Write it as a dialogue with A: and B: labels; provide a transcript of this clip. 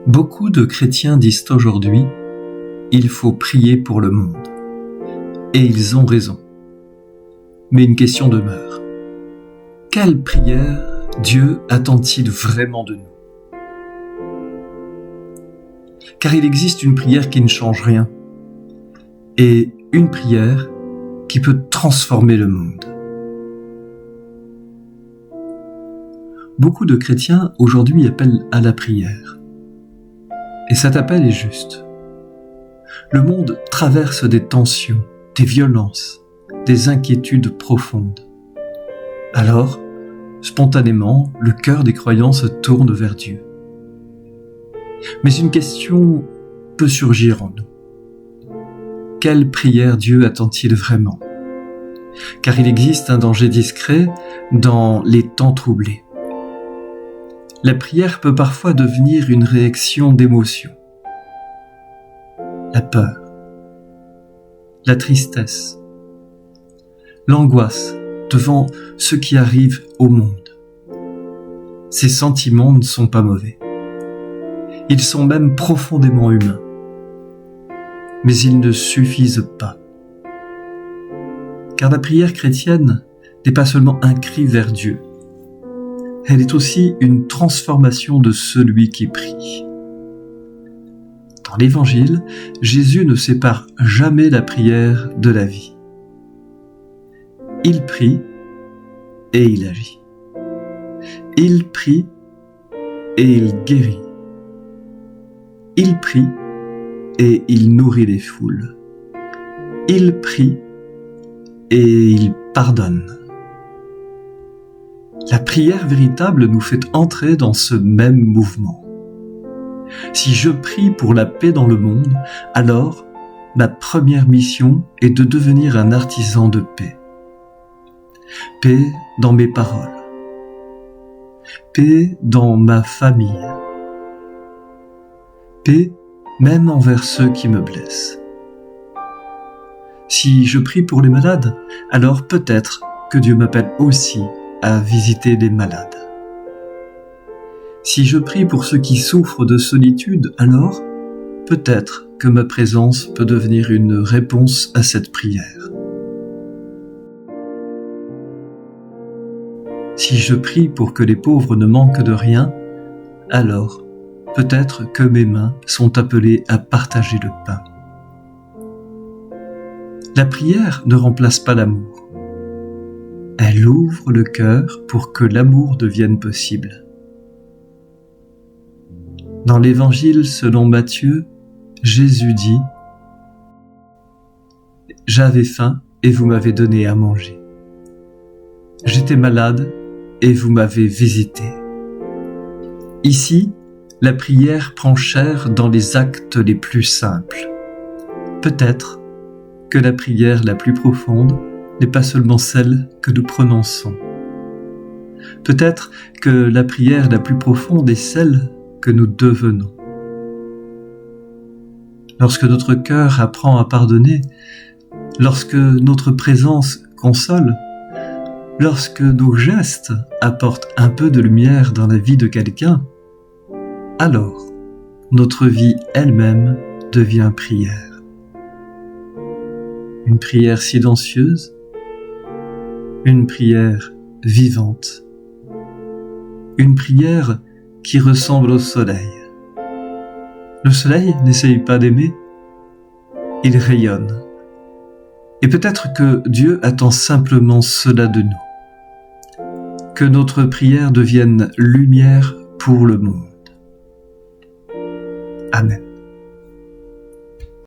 A: Beaucoup de chrétiens disent aujourd'hui « Il faut prier pour le monde ». Et ils ont raison. Mais une question demeure. Quelle prière Dieu attend-il vraiment de nous ? Car il existe une prière qui ne change rien et une prière qui peut transformer le monde. Beaucoup de chrétiens aujourd'hui appellent à la prière. Et cet appel est juste. Le monde traverse des tensions, des violences, des inquiétudes profondes. Alors, spontanément, le cœur des croyants se tourne vers Dieu. Mais une question peut surgir en nous. Quelle prière Dieu attend-il vraiment ? Car il existe un danger discret dans les temps troublés. La prière peut parfois devenir une réaction d'émotion. La peur, la tristesse, l'angoisse devant ce qui arrive au monde. Ces sentiments ne sont pas mauvais. Ils sont même profondément humains. Mais ils ne suffisent pas. Car la prière chrétienne n'est pas seulement un cri vers Dieu. Elle est aussi une transformation de celui qui prie. Dans l'Évangile, Jésus ne sépare jamais la prière de la vie. Il prie et il agit. Il prie et il guérit. Il prie et il nourrit les foules. Il prie et il pardonne. La prière véritable nous fait entrer dans ce même mouvement. Si je prie pour la paix dans le monde, alors ma première mission est de devenir un artisan de paix. Paix dans mes paroles. Paix dans ma famille. Paix même envers ceux qui me blessent. Si je prie pour les malades, alors peut-être que Dieu m'appelle aussi à visiter les malades. Si je prie pour ceux qui souffrent de solitude, alors peut-être que ma présence peut devenir une réponse à cette prière. Si je prie pour que les pauvres ne manquent de rien, alors peut-être que mes mains sont appelées à partager le pain. La prière ne remplace pas l'amour. Elle ouvre le cœur pour que l'amour devienne possible. Dans l'Évangile selon Matthieu, Jésus dit « J'avais faim et vous m'avez donné à manger. J'étais malade et vous m'avez visité. » Ici, la prière prend chair dans les actes les plus simples. Peut-être que la prière la plus profonde n'est pas seulement celle que nous prononçons. Peut-être que la prière la plus profonde est celle que nous devenons. Lorsque notre cœur apprend à pardonner, lorsque notre présence console, lorsque nos gestes apportent un peu de lumière dans la vie de quelqu'un, alors notre vie elle-même devient prière. Une prière silencieuse, une prière vivante, une prière qui ressemble au soleil. Le soleil n'essaye pas d'aimer, il rayonne. Et peut-être que Dieu attend simplement cela de nous, que notre prière devienne lumière pour le monde. Amen.